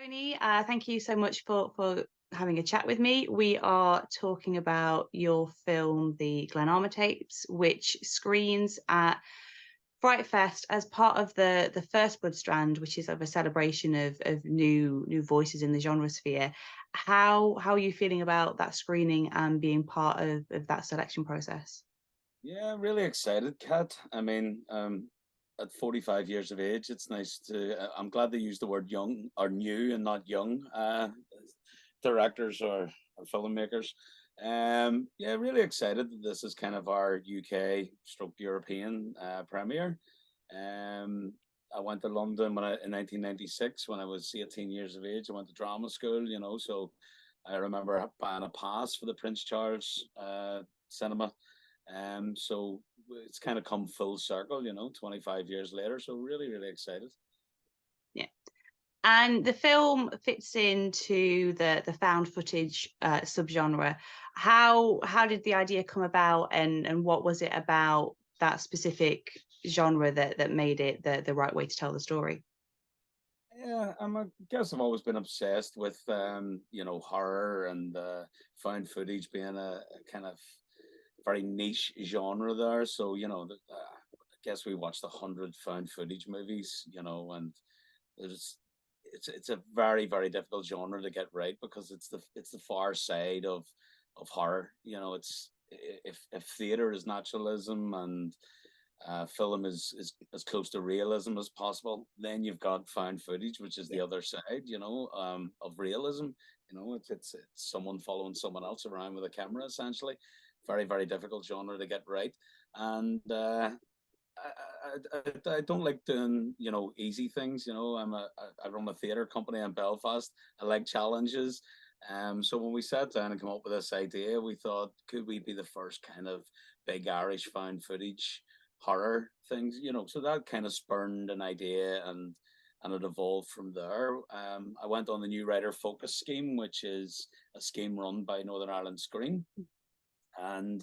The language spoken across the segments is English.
Tony, thank you so much for having a chat with me. We are talking about your film, The Glenarma Tapes, which screens at FrightFest as part of the First Blood Strand, which is of a celebration of new voices in the genre sphere. How are you feeling about that screening and being part of that selection process? Yeah, really excited, Kat. I mean, at 45 years of age, it's nice to. I'm glad they use the word young or new and not young directors or filmmakers. Yeah, really excited that this is kind of our UK stroke European premiere. Um, I went to London in 1996 when I was 18 years of age. I went to drama school, so I remember buying a pass for the Prince Charles cinema. So it's kind of come full circle, 25 years later. So really, really excited. Yeah. And the film fits into the found footage subgenre. How did the idea come about, and what was it about that specific genre that made it the right way to tell the story? Yeah, I guess I've always been obsessed with, horror and found footage being a kind of very niche genre there. So, I guess we watched 100 found footage movies, and there's it's a very very difficult genre to get right because it's the far side of horror. It's if theater is naturalism and film is as close to realism as possible, then you've got found footage, which is the other side, of realism. It's someone following someone else around with a camera, essentially. Very very difficult genre to get right, and I don't like doing easy things. I run a theater company in Belfast. I like challenges. So when we sat down and came up with this idea, we thought, could we be the first kind of big Irish found footage horror things? So that kind of spurned an idea, and it evolved from there. I went on the New Writer Focus scheme, which is a scheme run by Northern Ireland Screen, and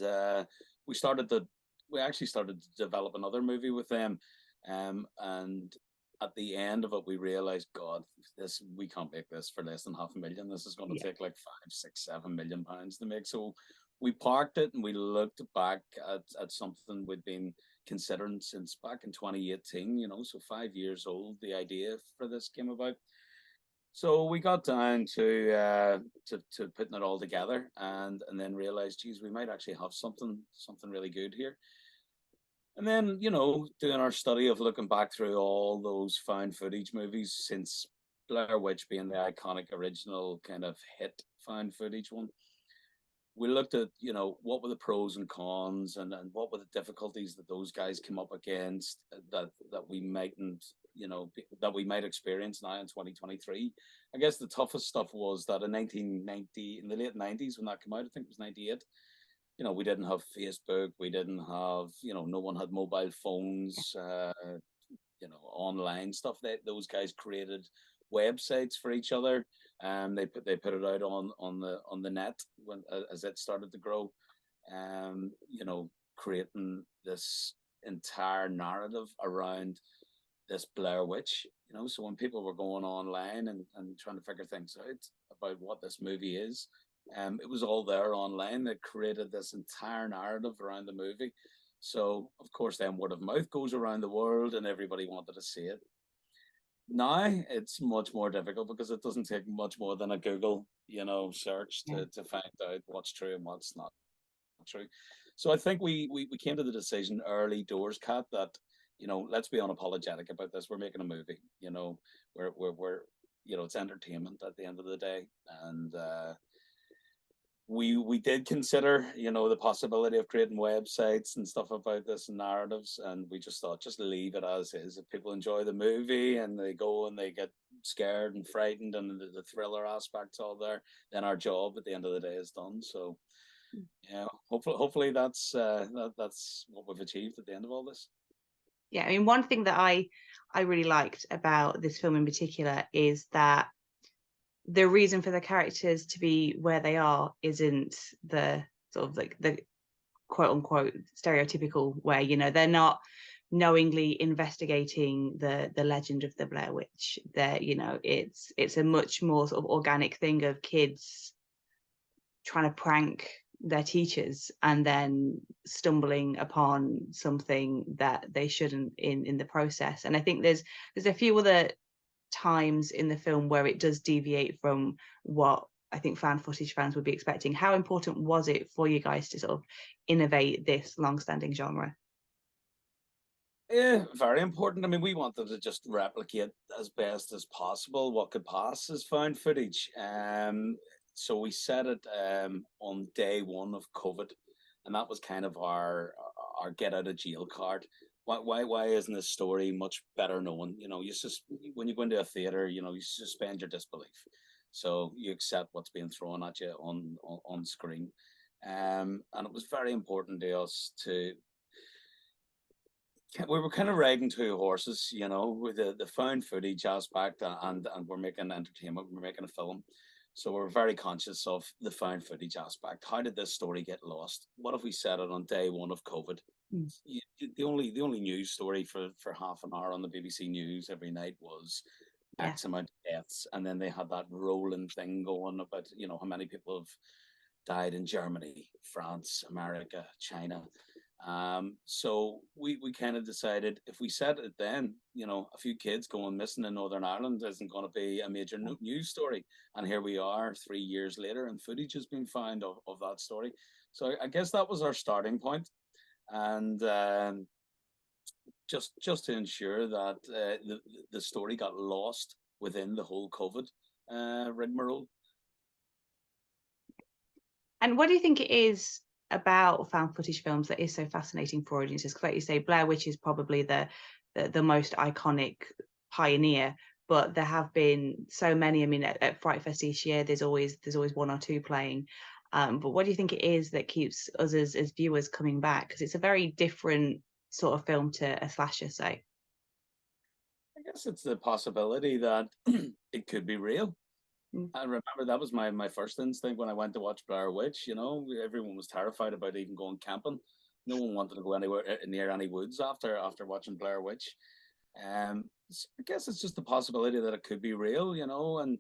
we actually started to develop another movie with them. And at the end of it, we realized, God, we can't make this for less than 500,000. This is going to Yeah. take like 5, 6, 7 million pounds to make. So we parked it and we looked back at something we'd been considering since back in 2018. So 5 years old, the idea for this came about. So we got down to putting it all together, and then realized, geez, we might actually have something really good here. And then, doing our study of looking back through all those found footage movies since Blair Witch being the iconic original kind of hit found footage one, we looked at, what were the pros and cons, and what were the difficulties that those guys came up against that we mightn't, that we might experience now in 2023. I guess the toughest stuff was that in 1990, in the late 90s when that came out, I think it was 98, we didn't have Facebook, we didn't have, no one had mobile phones, online stuff. Those guys created websites for each other, and they put it out on the net when as it started to grow, creating this entire narrative around this Blair Witch. So when people were going online and trying to figure things out about what this movie is, it was all there online. That created this entire narrative around the movie. So of course, then word of mouth goes around the world, and everybody wanted to see it. Now it's much more difficult because it doesn't take much more than a Google, search Yeah. to find out what's true and what's not true. So I think we came to the decision early doors, Kat, that let's be unapologetic about this. We're making a movie. We're it's entertainment at the end of the day, and we did consider, the possibility of creating websites and stuff about this and narratives, and we just thought, just leave it as is. If people enjoy the movie and they go and they get scared and frightened and the thriller aspect's all there, then our job at the end of the day is done. So, hopefully that's what we've achieved at the end of all this. Yeah, I mean, one thing that I really liked about this film in particular is that the reason for the characters to be where they are isn't the sort of like the quote unquote stereotypical way. They're not knowingly investigating the legend of the Blair Witch. There, it's a much more sort of organic thing of kids trying to prank their teachers and then stumbling upon something that they shouldn't in the process. And I think there's a few other times in the film where it does deviate from what I think fan footage fans would be expecting. How important was it for you guys to sort of innovate this long-standing genre? Yeah, very important. I mean, we wanted to just replicate as best as possible what could pass as found footage. So we set it on day one of COVID, and that was kind of our get out of jail card. Why isn't this story much better known? You just when you go into a theater, you suspend your disbelief, so you accept what's being thrown at you on screen. And it was very important to us to we were kind of riding two horses, with the found footage aspect and we're making entertainment, we're making a film. So we're very conscious of the found footage aspect. How did this story get lost? What if we set it on day one of COVID? Mm. The only news story for half an hour on the BBC News every night was Yeah. X amount of deaths, and then they had that rolling thing going about how many people have died in Germany, France, America, China. So we kind of decided if we said it then, a few kids going missing in Northern Ireland isn't going to be a major news story. And here we are 3 years later, and footage has been found of that story. So I guess that was our starting point. And just to ensure that the story got lost within the whole COVID rigmarole. And what do you think it is about found footage films that is so fascinating for audiences? Because, like you say, Blair Witch is probably the most iconic pioneer, but there have been so many. I mean, at FrightFest each year, there's always one or two playing. But what do you think it is that keeps us as viewers coming back? Because it's a very different sort of film to a slasher, say. I guess it's the possibility that it could be real. Mm. I remember that was my first instinct when I went to watch Blair Witch. Everyone was terrified about even going camping. No one wanted to go anywhere near any woods after watching Blair Witch. So I guess it's just the possibility that it could be real, and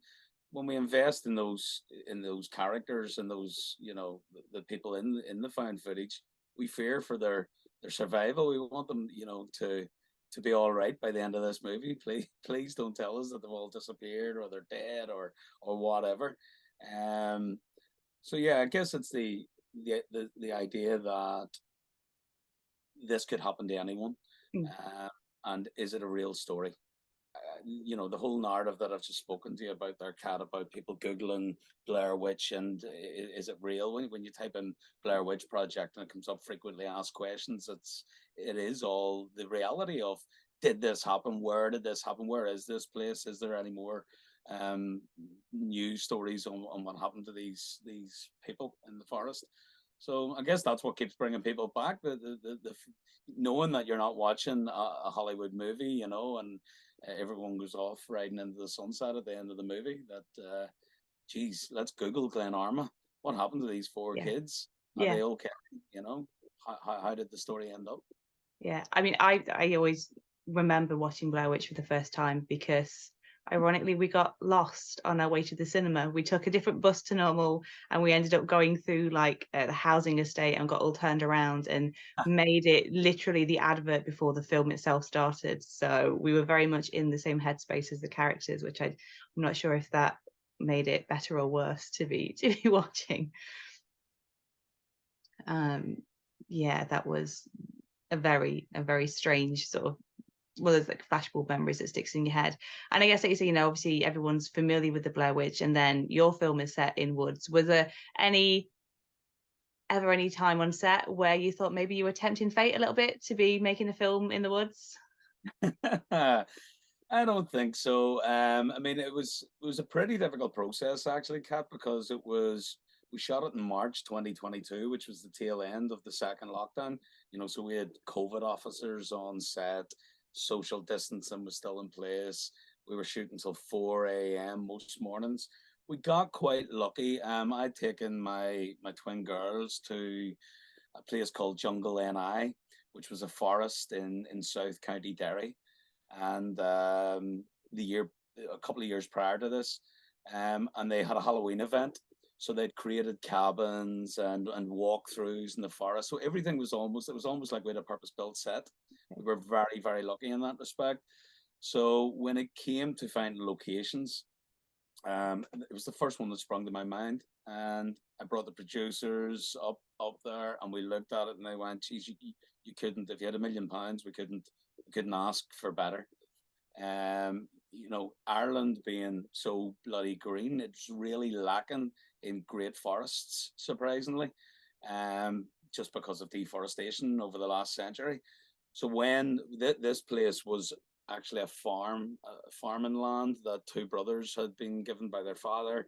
when we invest in those characters and those the people in the found footage, we fear for their survival. We want them, to be all right by the end of this movie. Please don't tell us that they've all disappeared or they're dead or whatever. So yeah, I guess it's the idea that this could happen to anyone. Mm. And is it a real story? The whole narrative that I've just spoken to you about there, Kat, about people Googling Blair Witch and is it real? When you type in Blair Witch Project and it comes up frequently asked questions, it is all the reality of, did this happen? Where did this happen? Where is this place? Is there any more news stories on what happened to these people in the forest? So I guess that's what keeps bringing people back. The knowing that you're not watching a Hollywood movie, and everyone goes off riding into the sunset at the end of the movie. That, geez, let's Google Glenarma. What happened to these four Yeah. kids? Are Yeah. they okay? How did the story end up? Yeah, I mean, I always remember watching Blair Witch for the first time because, ironically, we got lost on our way to the cinema. We took a different bus to normal, and we ended up going through like the housing estate and got all turned around and made it literally the advert before the film itself started. So we were very much in the same headspace as the characters, which I'm not sure if that made it better or worse to be watching. Yeah, that was a very strange sort of one of those like flashbulb memories that sticks in your head. And I guess, like you say, obviously everyone's familiar with the Blair Witch, and then your film is set in woods. Was there ever any time on set where you thought maybe you were tempting fate a little bit to be making a film in the woods? I don't think so. I mean, it was a pretty difficult process actually, Kat, because we shot it in March 2022, which was the tail end of the second lockdown. So we had COVID officers on set, social distancing was still in place. We were shooting till 4 a.m. most mornings. We got quite lucky. I'd taken my twin girls to a place called Jungle NI, which was a forest in South County Derry, and a couple of years prior to this, and they had a Halloween event. So they'd created cabins and walkthroughs in the forest. So everything was almost like we had a purpose-built set. We were very, very lucky in that respect. So when it came to finding locations, it was the first one that sprung to my mind, and I brought the producers up there, and we looked at it, and they went, "Geez, you couldn't, if you had £1 million, we couldn't ask for better." Ireland being so bloody green, it's really lacking in great forests, surprisingly, just because of deforestation over the last century. So when this place was actually a farming land that two brothers had been given by their father,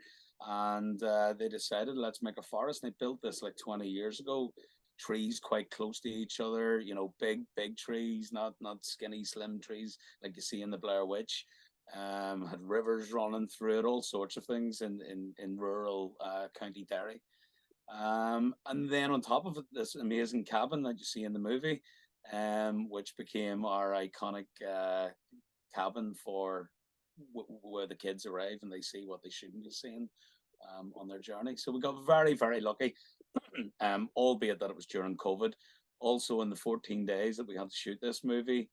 and they decided, let's make a forest. And they built this like 20 years ago. Trees quite close to each other, big trees, not skinny, slim trees like you see in the Blair Witch. Had rivers running through it, all sorts of things in rural County Derry. And then on top of it, this amazing cabin that you see in the movie, which became our iconic cabin for where the kids arrive and they see what they shouldn't be seeing on their journey. So we got very, very lucky, albeit that it was during COVID. Also, in the 14 days that we had to shoot this movie,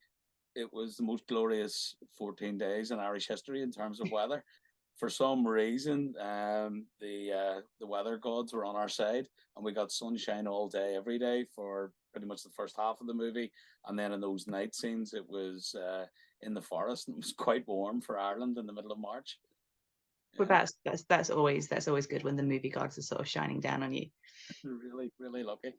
it was the most glorious 14 days in Irish history in terms of weather. For some reason, the weather gods were on our side, and we got sunshine all day, every day for pretty much the first half of the movie. And then in those night scenes, it was in the forest, and it was quite warm for Ireland in the middle of March. Well, that's always good when the movie gods are sort of shining down on you. Really, really lucky.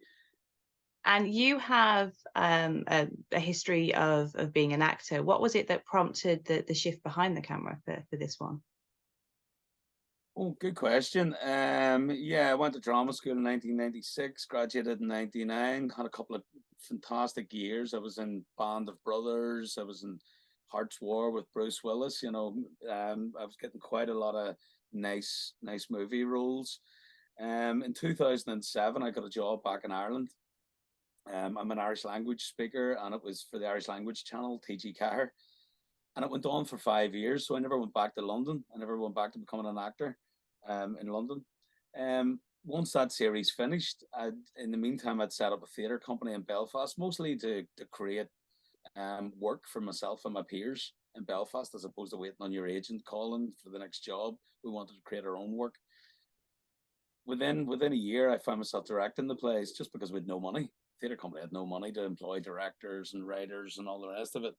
And you have a history of being an actor. What was it that prompted the shift behind the camera for this one? Oh, good question. I went to drama school in 1996, graduated in 99, had a couple of fantastic years. I was in Band of Brothers. I was in Heart's War with Bruce Willis. I was getting quite a lot of nice movie roles. In 2007, I got a job back in Ireland. I'm an Irish language speaker, and it was for the Irish language channel, TG Car. And it went on for 5 years. So I never went back to London. I never went back to becoming an actor in London. Once that series finished, in the meantime, I'd set up a theatre company in Belfast, mostly to create work for myself and my peers in Belfast, as opposed to waiting on your agent calling for the next job. We wanted to create our own work. Within a year, I found myself directing the plays just because we had no money. Theatre company had no money to employ directors and writers and all the rest of it.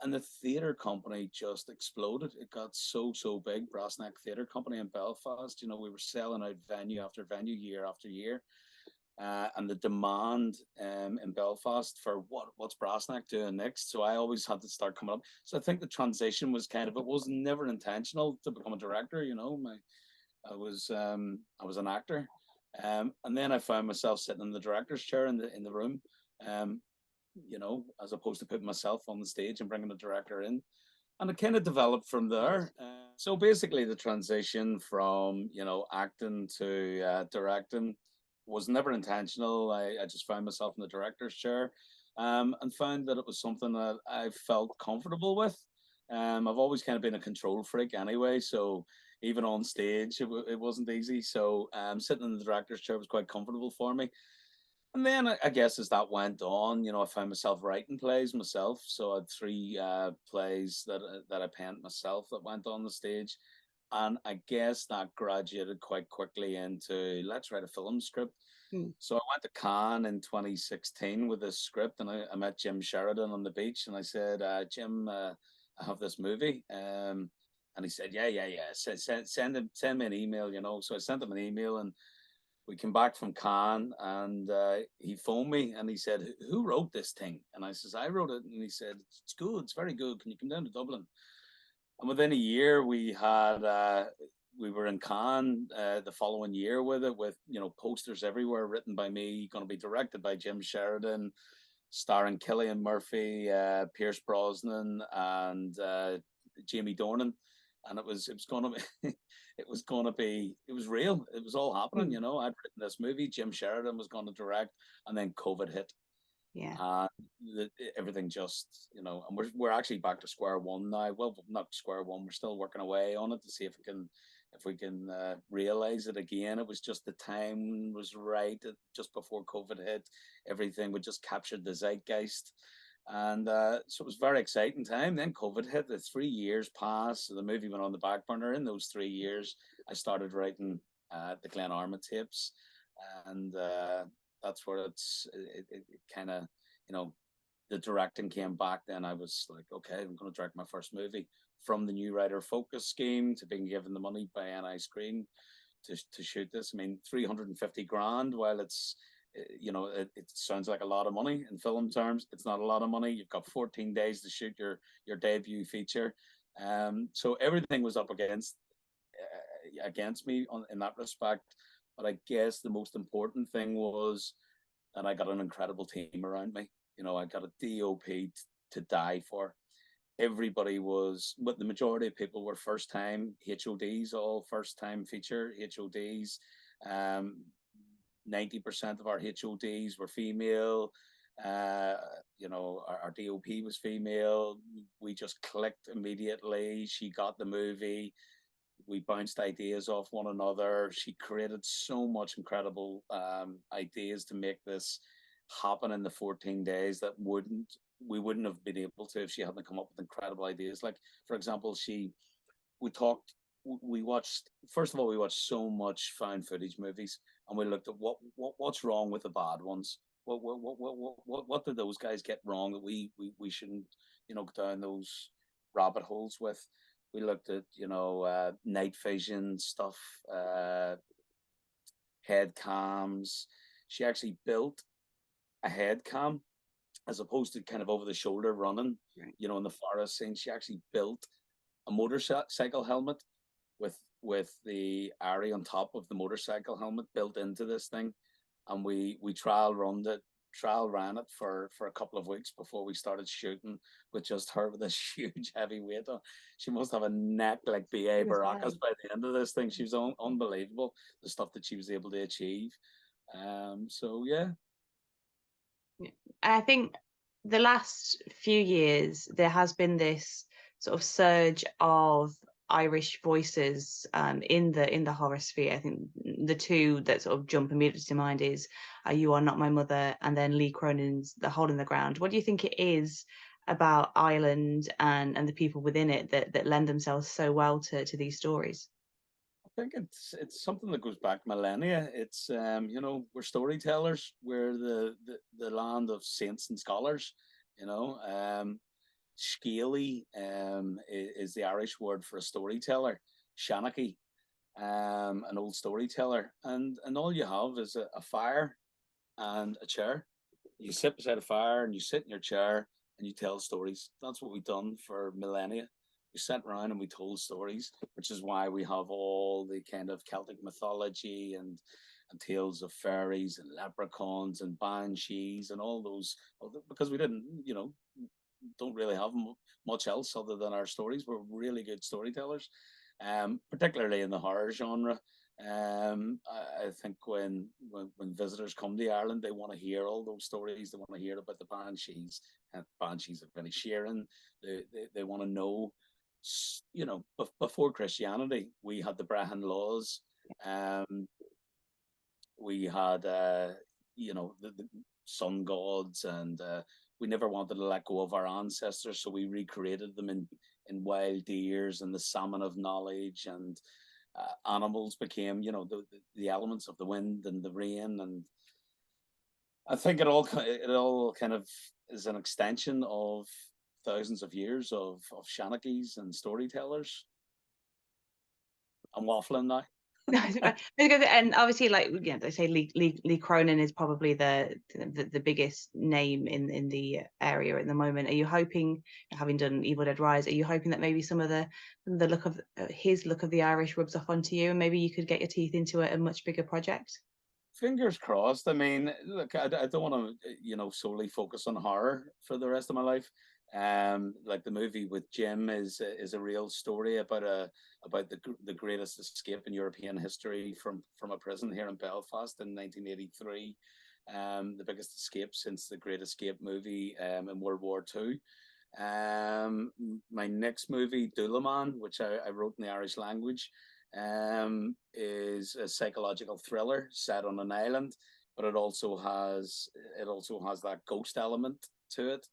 And the theatre company just exploded. It got so big. Brassneck Theatre Company in Belfast. We were selling out venue after venue, year after year. And the demand in Belfast for what's Brassneck doing next. So I always had to start coming up. So I think the transition was it was never intentional to become a director. I was an actor. And then I found myself sitting in the director's chair in the room, as opposed to putting myself on the stage and bringing the director in. And it kind of developed from there. So basically the transition from, acting to directing was never intentional. I just found myself in the director's chair and found that it was something that I felt comfortable with. I've always kind of been a control freak anyway, so even on stage, it wasn't easy. So sitting in the director's chair was quite comfortable for me. And then I guess as that went on, I found myself writing plays myself. So I had 3 plays that I penned myself that went on the stage. And I guess that graduated quite quickly into let's write a film script. So I went to Cannes in 2016 with this script, and I met Jim Sheridan on the beach, and I said, Jim, I have this movie. And he said, yeah. Send me an email, So I sent him an email, and we came back from Cannes, and he phoned me, and he said, who wrote this thing? And I says, I wrote it. And he said, it's good. It's very good. Can you come down to Dublin? And within a year, we were in Cannes the following year with it, with, posters everywhere written by me, going to be directed by Jim Sheridan, starring Cillian Murphy, Pierce Brosnan, and Jamie Dornan. And it was real. It was all happening, I'd written this movie, Jim Sheridan was going to direct, and then COVID hit. Yeah. Everything just, you know, and we're actually back to square one now. Well, not square one. We're still working away on it to see if we can realize it again. It was just the time was right just before COVID hit. Everything would just captured the zeitgeist. And so it was a very exciting time. Then COVID hit. The 3 years passed. So the movie went on the back burner. In those 3 years, I started writing the Glenarma Tapes, and that's where it kind of, you know, the directing came back. Then I was like, okay, I'm going to direct my first movie, from the new writer focus scheme to being given the money by NI Screen to shoot this. I mean, 350 grand, while it's, you know, it sounds like a lot of money in film terms. It's not a lot of money. You've got 14 days to shoot your debut feature. So everything was up against me in that respect. But I guess the most important thing was that I got an incredible team around me. You know, I got a DOP to die for. Everybody was, but the majority of people were first time HODs, all first time feature HODs. 90% of our HODs were female. You know, our DOP was female. We just clicked immediately. She got the movie. We bounced ideas off one another. She created so much incredible ideas to make this happen in the 14 days that we wouldn't have been able to if she hadn't come up with incredible ideas. Like, for example, we watched, first of all, we watched so much found footage movies, and we looked at what's wrong with the bad ones. What did those guys get wrong that we shouldn't, you know, go down those rabbit holes with? We looked at, you know, night vision stuff, head cams. She actually built a head cam as opposed to kind of over the shoulder running, Right. you know, in the forest scene. She actually built a motorcycle helmet with the Ari on top of the motorcycle helmet built into this thing, and we trial ran it for a couple of weeks before we started shooting with just her with this huge heavy weight on. She must have a neck like B.A. Baracus by the end of this thing. She was unbelievable, the stuff that she was able to achieve. So yeah. I think the last few years there has been this sort of surge of Irish voices in the horror sphere. I think the two that sort of jump immediately to mind is "You Are Not My Mother" and then Lee Cronin's "The Hole in the Ground." What do you think it is about Ireland and the people within it that lend themselves so well to these stories? I think it's something that goes back millennia. It's you know, we're storytellers. We're the land of saints and scholars. You know, scaly is the Irish word for a storyteller. Shanachie, an old storyteller, and all you have is a fire and a chair. You sit beside a fire and you sit in your chair and you tell stories. That's what we've done for millennia. We sat around and we told stories, which is why we have all the kind of Celtic mythology and tales of fairies and leprechauns and banshees and all those, because we didn't, you know, don't really have much else other than our stories. We're really good storytellers, particularly in the horror genre. I think when visitors come to Ireland, they want to hear all those stories. They want to hear about the banshees and banshees of Inisherin. They want to know, you know, before Christianity, we had the Brehon laws. We had, you know, the sun gods, and we never wanted to let go of our ancestors, so we recreated them in wild deers and the salmon of knowledge, and animals became, you know, the elements of the wind and the rain. And I think it all kind of is an extension of thousands of years of Shanachies and storytellers. I'm waffling now. And obviously, like, you know, they say Lee Cronin is probably the biggest name in the area at the moment. Are you hoping, having done Evil Dead Rise, are you hoping that maybe some of the look of his look of the Irish rubs off onto you, and maybe you could get your teeth into a much bigger project? Fingers crossed. I mean, look, I don't want to, you know, solely focus on horror for the rest of my life. Like the movie with Jim is a real story about the greatest escape in European history from a prison here in Belfast in 1983. the biggest escape since the Great Escape movie in World War II. My next movie, Doulaman, which I wrote in the Irish language, is a psychological thriller set on an island, but it also has that ghost element to it.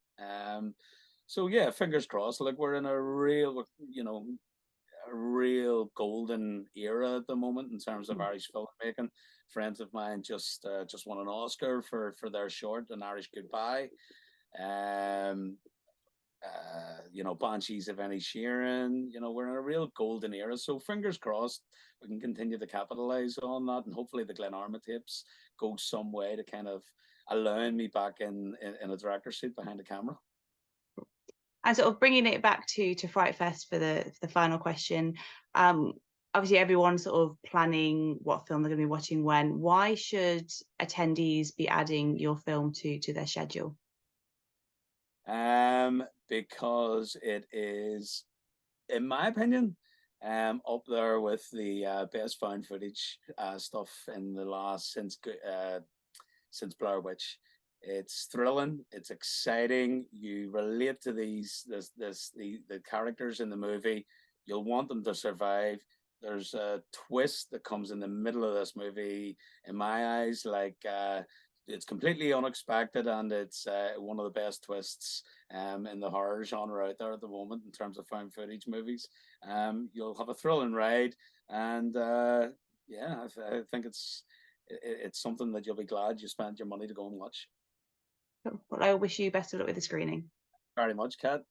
So yeah, fingers crossed. Like we're in a real golden era at the moment in terms of Irish filmmaking. Friends of mine just won an Oscar for their short, An Irish Goodbye. Um, Banshees of Inisherin. We're in a real golden era. So fingers crossed we can continue to capitalize on that, and hopefully the Glenarma Tapes go some way to kind of allow me back in a director's seat behind the camera. And sort of bringing it back to FrightFest for the final question. Obviously, everyone's sort of planning what film they're going to be watching when. Why should attendees be adding your film to their schedule? Because it is, in my opinion, up there with the best found footage stuff in the last since Blair Witch. It's thrilling. It's exciting. You relate to the characters in the movie. You'll want them to survive. There's a twist that comes in the middle of this movie. In my eyes, it's completely unexpected, and it's one of the best twists in the horror genre out there at the moment in terms of found footage movies. You'll have a thrilling ride, and yeah, I think it's something that you'll be glad you spent your money to go and watch. Well, I wish you best of luck with the screening. Very much, Kat.